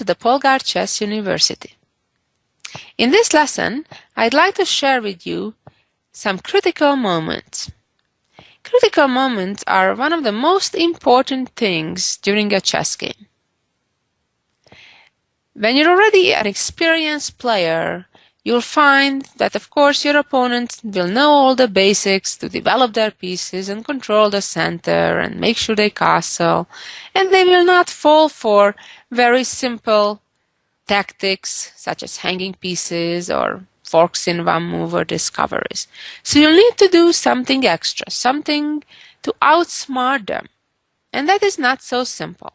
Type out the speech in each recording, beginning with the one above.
to the Polgar Chess University. In this lesson, I'd like to share with you some critical moments. Critical moments are one of the most important things during a chess game. When you're already an experienced player, you'll find that, of course, your opponent will know all the basics to develop their pieces and control the center and make sure they castle, and they will not fall for very simple tactics such as hanging pieces or forks in one move or discoveries. So you'll need to do something extra, something to outsmart them, and that is not so simple.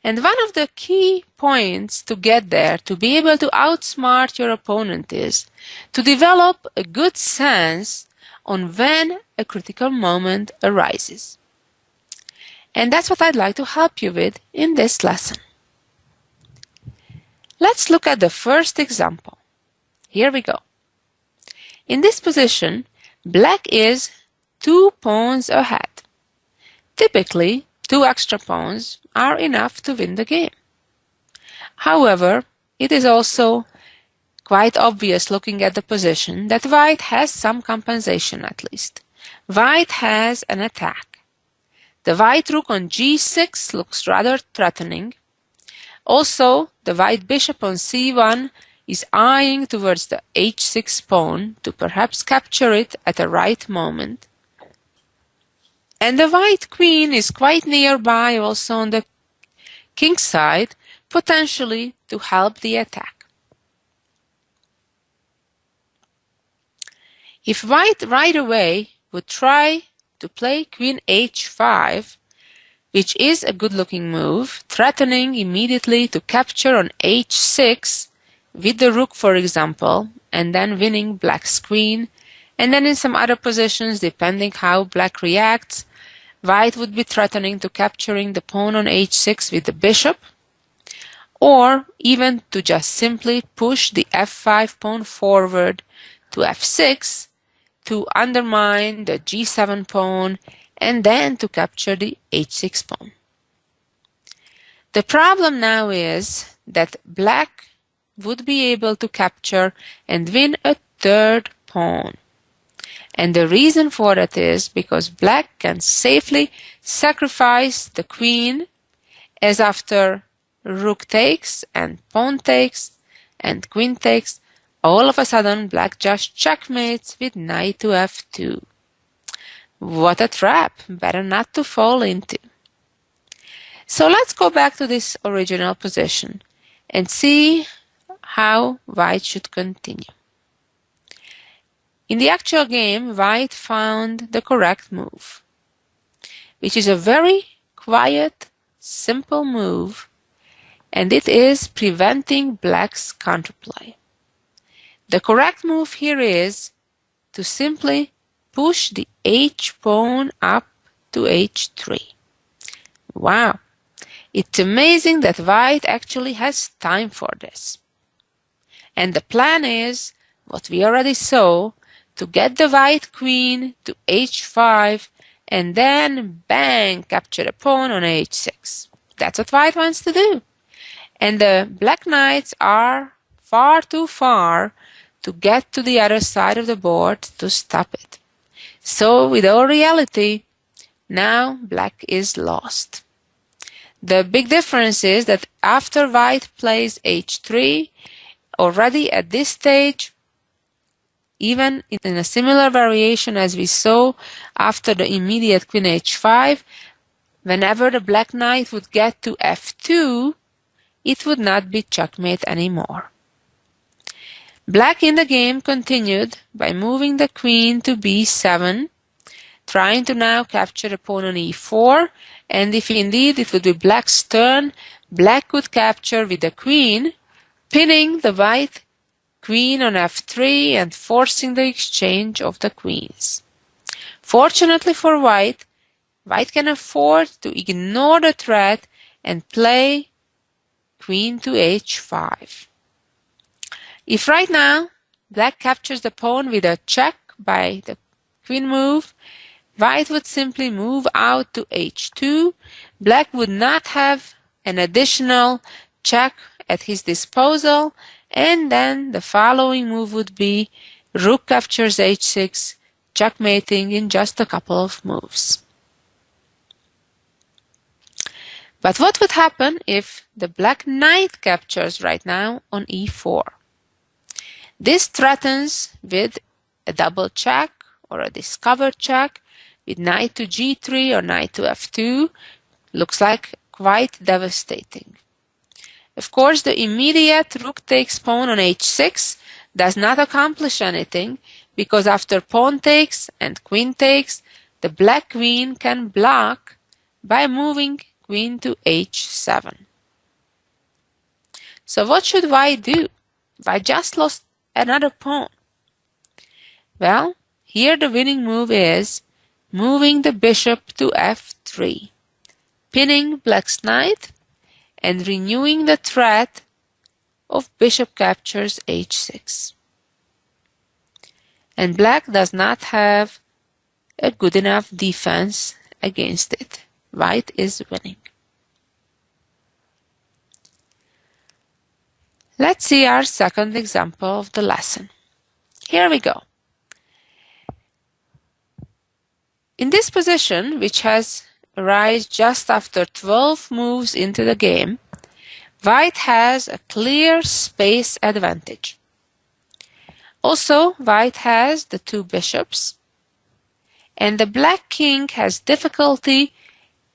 And one of the key points to get there, to be able to outsmart your opponent, is to develop a good sense on when a critical moment arises. And that's what I'd like to help you with in this lesson. Let's look at the first example. Here we go. In this position, black is 2 pawns ahead. Typically, 2 extra pawns are enough to win the game. However, it is also quite obvious looking at the position that white has some compensation at least. White has an attack. The white rook on g6 looks rather threatening. Also, the white bishop on c1 is eyeing towards the h6 pawn to perhaps capture it at the right moment. And the white queen is quite nearby also on the king's side, potentially to help the attack. If white right away would try to play queen h5, which is a good-looking move, threatening immediately to capture on h6 with the rook, for example, and then winning black's queen, and then in some other positions, depending how black reacts, white would be threatening to capturing the pawn on h6 with the bishop, or even to just simply push the f5 pawn forward to f6 to undermine the g7 pawn and then to capture the h6 pawn. The problem now is that black would be able to capture and win a third pawn. And the reason for that is because black can safely sacrifice the queen, as after rook takes and pawn takes and queen takes, all of a sudden black just checkmates with knight to f2. What a trap, better not to fall into. So let's go back to this original position and see how white should continue. In the actual game, white found the correct move, which is a very quiet, simple move, and it is preventing black's counterplay. The correct move here is to simply push the h pawn up to h3. Wow! It's amazing that white actually has time for this. And the plan is, what we already saw, to get the white queen to h5 and then bang, capture the pawn on h6. That's what white wants to do. And the black knights are far too far to get to the other side of the board to stop it. So with all reality, now black is lost. The big difference is that after white plays h3, already at this stage, even in a similar variation as we saw after the immediate queen h5, whenever the black knight would get to f2, it would not be checkmate anymore. Black in the game continued by moving the queen to b7, trying to now capture the pawn on e4, and if indeed it would be black's turn, black could capture with the queen, pinning the white queen on f3 and forcing the exchange of the queens. Fortunately for white, white can afford to ignore the threat and play queen to h5. If right now black captures the pawn with a check by the queen move, white would simply move out to h2. Black would not have an additional check at his disposal, and then the following move would be rook captures h6, checkmating in just a couple of moves. But what would happen if the black knight captures right now on e4? This threatens with a double check or a discovered check with knight to g3 or knight to f2. Looks like quite devastating. Of course, the immediate rook takes pawn on h6 does not accomplish anything, because after pawn takes and queen takes, the black queen can block by moving queen to h7. So what should white do? White just lost another pawn. Well, here the winning move is moving the bishop to f3, pinning black's knight and renewing the threat of bishop captures h6. And black does not have a good enough defense against it. White is winning. Let's see our second example of the lesson. Here we go. In this position, which has arisen just after 12 moves into the game, white has a clear space advantage. Also, white has the two bishops, and the black king has difficulty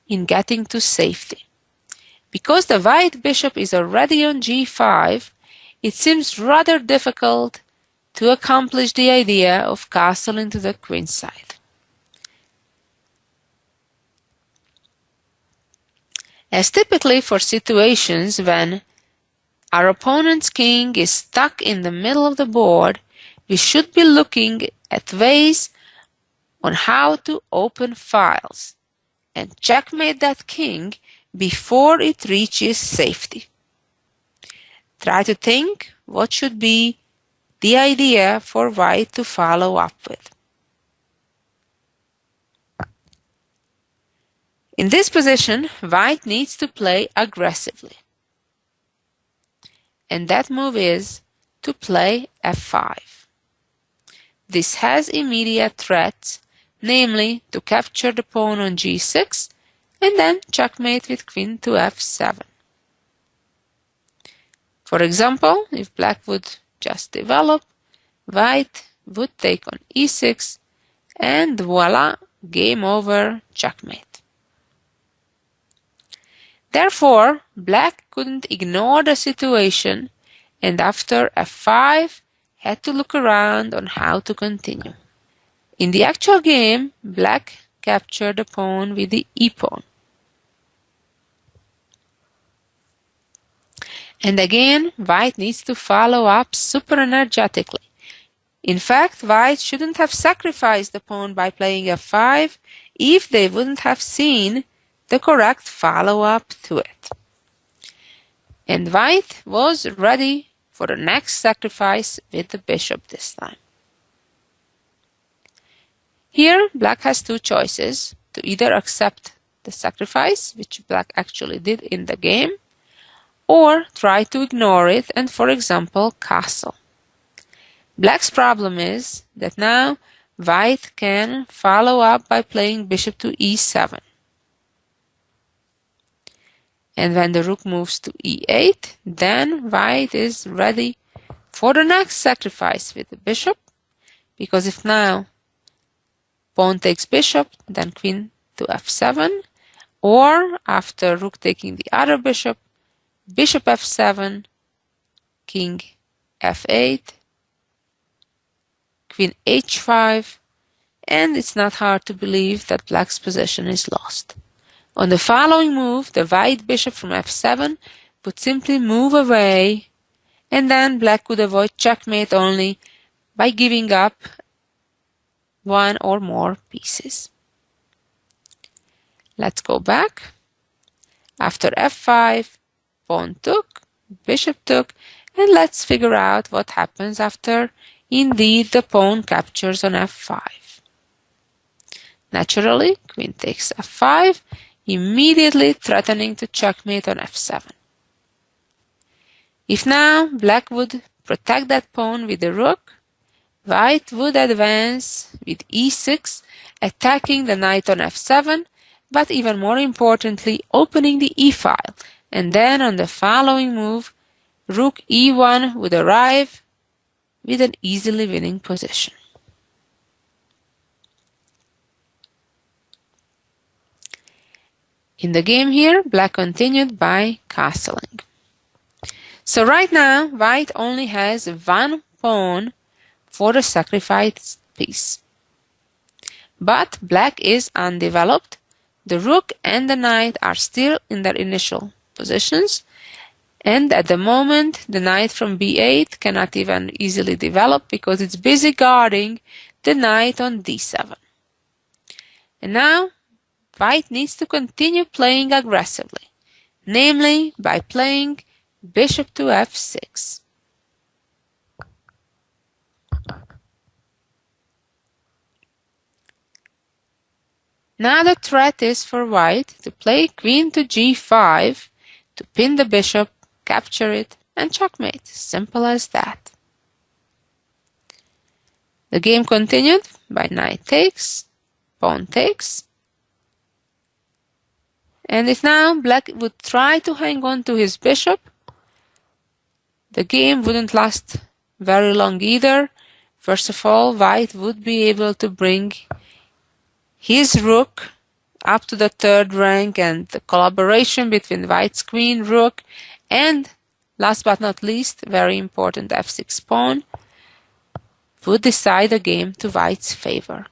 in getting to safety. Because the white bishop is already on g5, it seems rather difficult to accomplish the idea of castling to the queen side. As typically for situations when our opponent's king is stuck in the middle of the board, we should be looking at ways on how to open files and checkmate that king before it reaches safety. Try to think what should be the idea for white to follow up with. In this position, white needs to play aggressively. And that move is to play f5. This has immediate threats, namely to capture the pawn on g6 and then checkmate with queen to f7. For example, if black would just develop, white would take on e6 and voila, game over, checkmate. Therefore, black couldn't ignore the situation and after f5 had to look around on how to continue. In the actual game, black captured the pawn with the e-pawn. And again, white needs to follow up super energetically. In fact, white shouldn't have sacrificed the pawn by playing f5 if they wouldn't have seen the correct follow-up to it. And white was ready for the next sacrifice with the bishop this time. Here, black has two choices: to either accept the sacrifice, which black actually did in the game, or try to ignore it and, for example, castle. Black's problem is that now white can follow up by playing bishop to e7. And when the rook moves to e8, then white is ready for the next sacrifice with the bishop, because if now pawn takes bishop, then queen to f7, or after rook taking the other bishop, bishop f7, king f8, queen h5, and it's not hard to believe that black's position is lost. On the following move, the white bishop from f7 would simply move away, and then black could avoid checkmate only by giving up one or more pieces. Let's go back. After f5, pawn took, bishop took, and let's figure out what happens after indeed the pawn captures on f5. Naturally, queen takes f5, immediately threatening to checkmate on f7. If now black would protect that pawn with the rook, white would advance with e6, attacking the knight on f7, but even more importantly, opening the e-file, and then on the following move, rook e1 would arrive with an easily winning position. In the game here, black continued by castling. So right now, white only has one pawn for the sacrificed piece. But black is undeveloped. The rook and the knight are still in their initial positions, and at the moment the knight from b8 cannot even easily develop because it's busy guarding the knight on d7. And now white needs to continue playing aggressively, namely by playing bishop to f6. Now the threat is for white to play queen to g5 to pin the bishop, capture it, and checkmate. Simple as that. The game continued by knight takes, pawn takes, and if now black would try to hang on to his bishop, the game wouldn't last very long either. First of all, white would be able to bring his rook up to the third rank, and the collaboration between white's queen, rook, and last but not least, very important f6 pawn would decide the game to white's favor.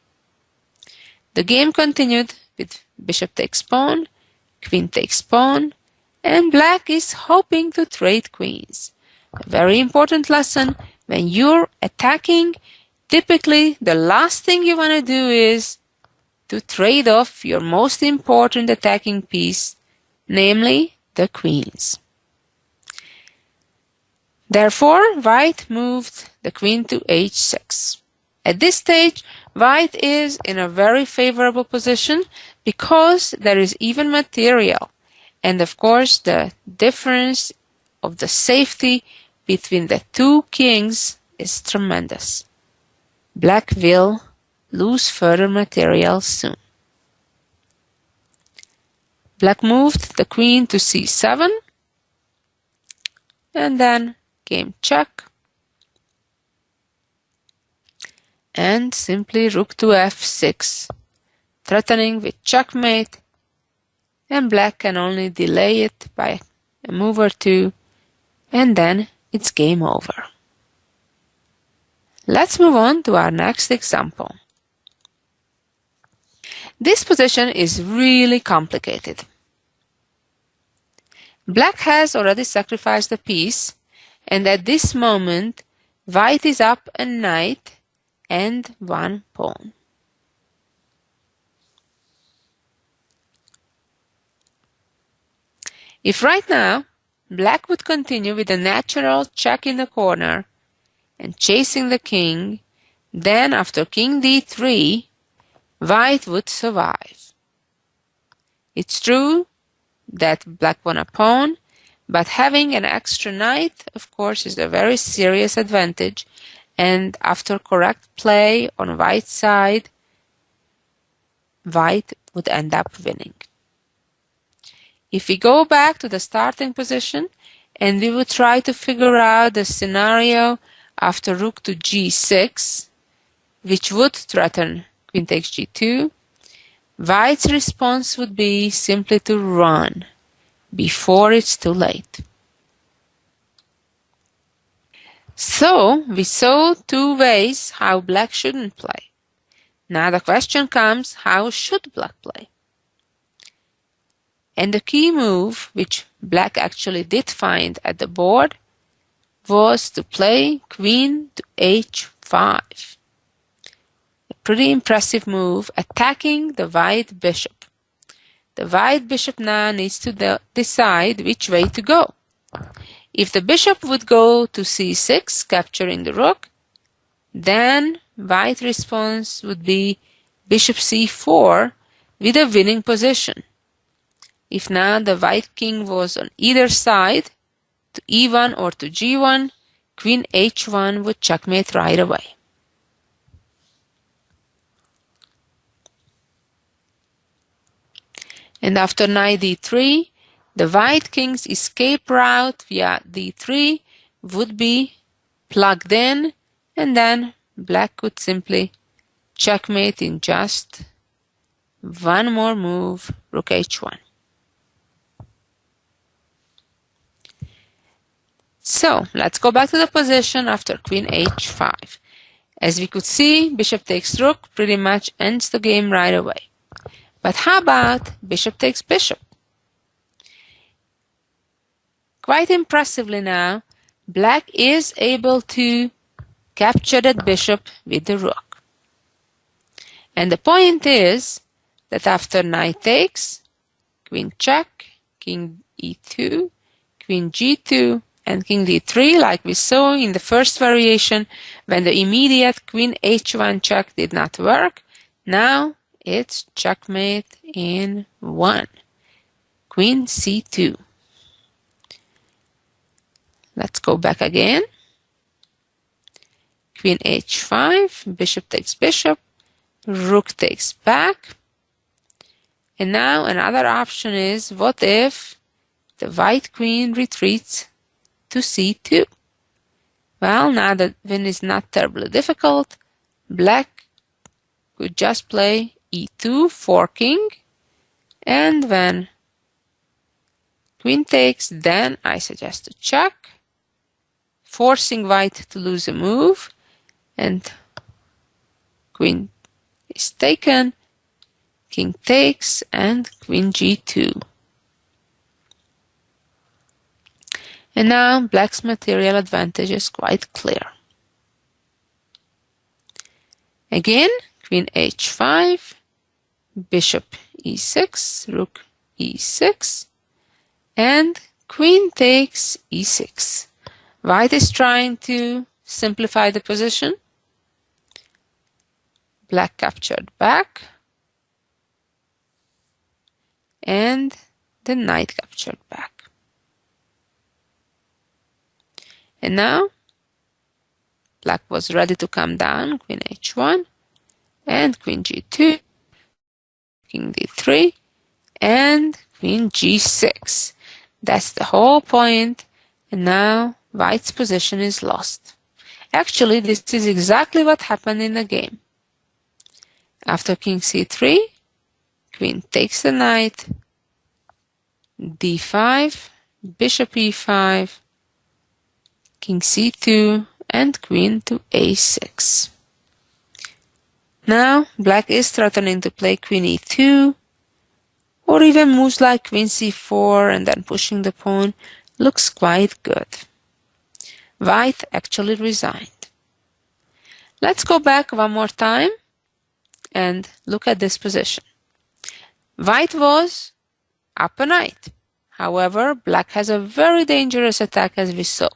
The game continued with bishop takes pawn, queen takes pawn, and black is hoping to trade queens. A very important lesson: when you're attacking, typically the last thing you want to do is to trade off your most important attacking piece, namely the queens. Therefore, white moved the queen to h6. At this stage, white is in a very favorable position because there is even material, and of course the difference of the safety between the two kings is tremendous. Black will lose further material soon. Black moved the queen to c7, and then game check, and simply rook to f6, threatening with checkmate, and black can only delay it by a move or two, and then it's game over. Let's move on to our next example. This position is really complicated. Black has already sacrificed a piece, and at this moment white is up a knight and one pawn. If right now black would continue with a natural check in the corner and chasing the king, then after king d3, white would survive. It's true that black won a pawn, but having an extra knight, of course, is a very serious advantage, and after correct play on white's side, white would end up winning. If we go back to the starting position and we would try to figure out the scenario after rook to g6, which would threaten queen takes g2, white's response would be simply to run before it's too late. So we saw two ways how black shouldn't play. Now the question comes, how should black play? And the key move, which black actually did find at the board, was to play queen to h5. A pretty impressive move, attacking the white bishop. The white bishop now needs to decide which way to go. If the bishop would go to c6, capturing the rook, then white response would be bishop c4 with a winning position. If now the white king was on either side to e1 or to g1, queen h1 would checkmate right away. And after knight d3, the white king's escape route via d3 would be plugged in, and then black could simply checkmate in just one more move, rook h1. So let's go back to the position after queen h5. As we could see, bishop takes rook pretty much ends the game right away. But how about bishop takes bishop? Quite impressively now, black is able to capture that bishop with the rook. And the point is that after knight takes, queen check, king e2, queen g2, and king d3, like we saw in the first variation when the immediate queen h1 check did not work. Now it's checkmate in 1. Queen c2. Let's go back again. Queen h5, bishop takes bishop, rook takes back. And now another option is, what if the white queen retreats to c2? Well, now the win is not terribly difficult. Black could just play e2, forking, and when queen takes, then I suggest to check, forcing white to lose a move, and queen is taken, king takes, and queen g2. And now black's material advantage is quite clear. Again, queen h5, bishop e6, rook e6, and queen takes e6. White is trying to simplify the position. Black captured back, and the knight captured back. And now black was ready to come down, queen h1, and queen g2, king d3, and queen g6. That's the whole point, and now white's position is lost. Actually, this is exactly what happened in the game. After king c3, queen takes the knight, d5, bishop e5, king c2, and queen to a6. Now black is threatening to play queen e2, or even moves like queen c4 and then pushing the pawn looks quite good. White actually resigned. Let's go back one more time and look at this position. White was up a knight. However, black has a very dangerous attack, as we saw.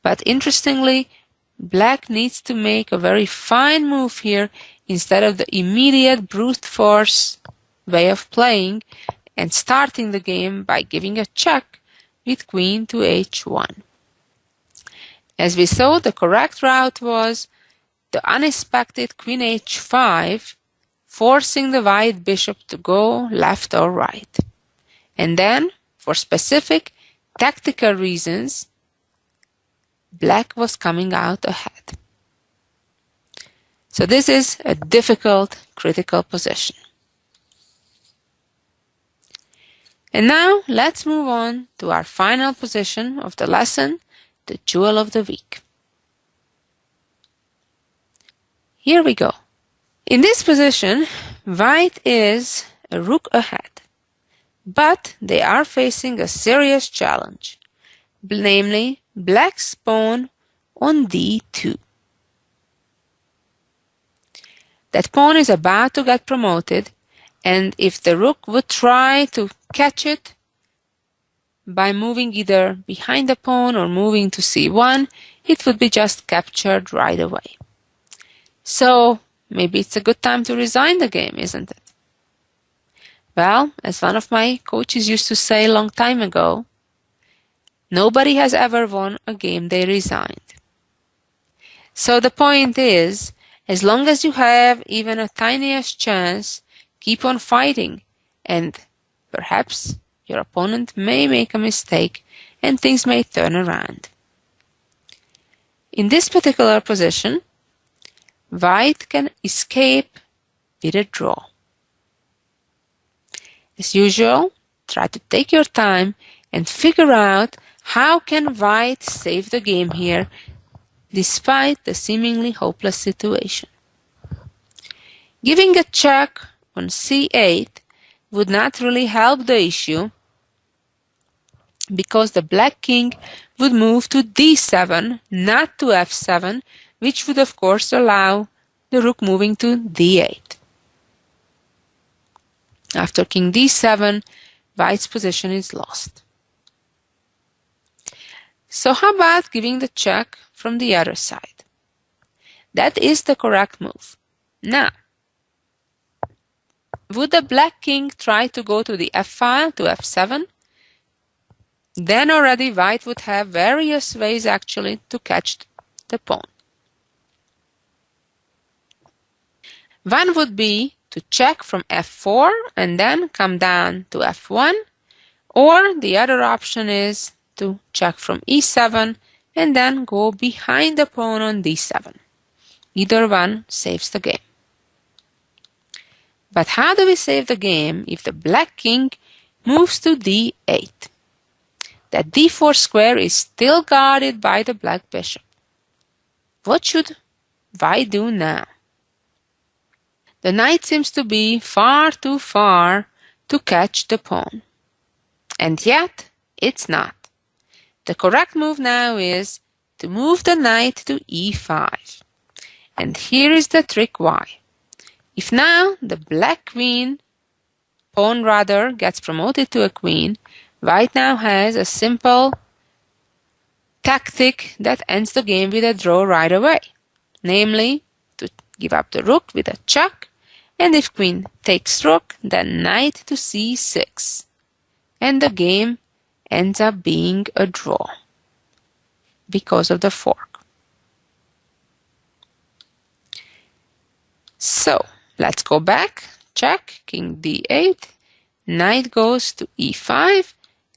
But interestingly, black needs to make a very fine move here instead of the immediate brute force way of playing and starting the game by giving a check with queen to h1. As we saw, the correct route was the unexpected queen h5, forcing the white bishop to go left or right. And then, for specific tactical reasons, black was coming out ahead. So this is a difficult, critical position. And now let's move on to our final position of the lesson, the jewel of the week. Here we go. In this position, white is a rook ahead, but they are facing a serious challenge, namely black's pawn on d2. That pawn is about to get promoted, and if the rook would try to catch it by moving either behind the pawn or moving to c1, it would be just captured right away. So maybe it's a good time to resign the game, isn't it? Well, as one of my coaches used to say a long time ago, Nobody has ever won a game they resigned. So the point is, as long as you have even a tiniest chance, keep on fighting, and perhaps your opponent may make a mistake and things may turn around. In this particular position, White can escape with a draw. As usual, try to take your time and figure out how can White save the game here despite the seemingly hopeless situation. Giving a check on c8 would not really help the issue because the black king would move to d7, not to f7, which would of course allow the rook moving to d8. After king d7, White's position is lost. So how about giving the check from the other side? That is the correct move. Now, would the black king try to go to the f-file, to f7? Then already White would have various ways actually to catch the pawn. One would be to check from f4 and then come down to f1, or the other option is to check from e7 and then go behind the pawn on d7. Either one saves the game. But how do we save the game if the black king moves to d8? That d4 square is still guarded by the black bishop. What should White do now? The knight seems to be far too far to catch the pawn. And yet, it's not. The correct move now is to move the knight to e5. And here is the trick why. If now the black pawn rather, gets promoted to a queen, White now has a simple tactic that ends the game with a draw right away. Namely, to give up the rook with a check, and if queen takes rook, then knight to c6. And the game ends up being a draw because of the fork. So, let's go back. Check, king d8, knight goes to e5,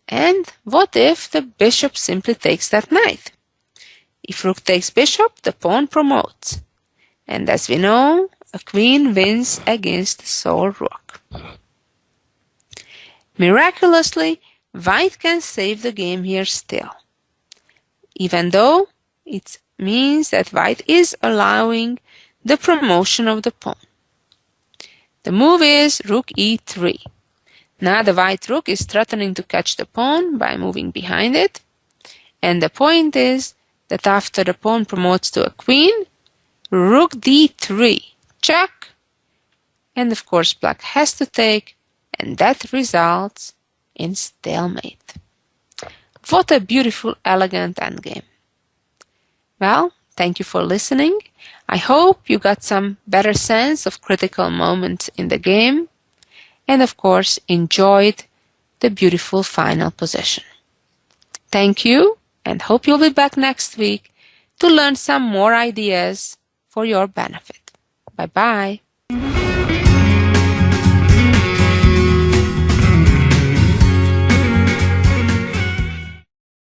and what if the bishop simply takes that knight? If rook takes bishop, the pawn promotes. And as we know, a queen wins against the sole rook. Miraculously, White can save the game here still, even though it means that White is allowing the promotion of the pawn. The move is rook e3. Now the white rook is threatening to catch the pawn by moving behind it, and the point is that after the pawn promotes to a queen, rook d3, check, and of course black has to take, and that results in stalemate. What a beautiful, elegant endgame. Well, thank you for listening. I hope you got some better sense of critical moments in the game, and of course enjoyed the beautiful final position. Thank you, and hope you'll be back next week to learn some more ideas for your benefit. Bye-bye.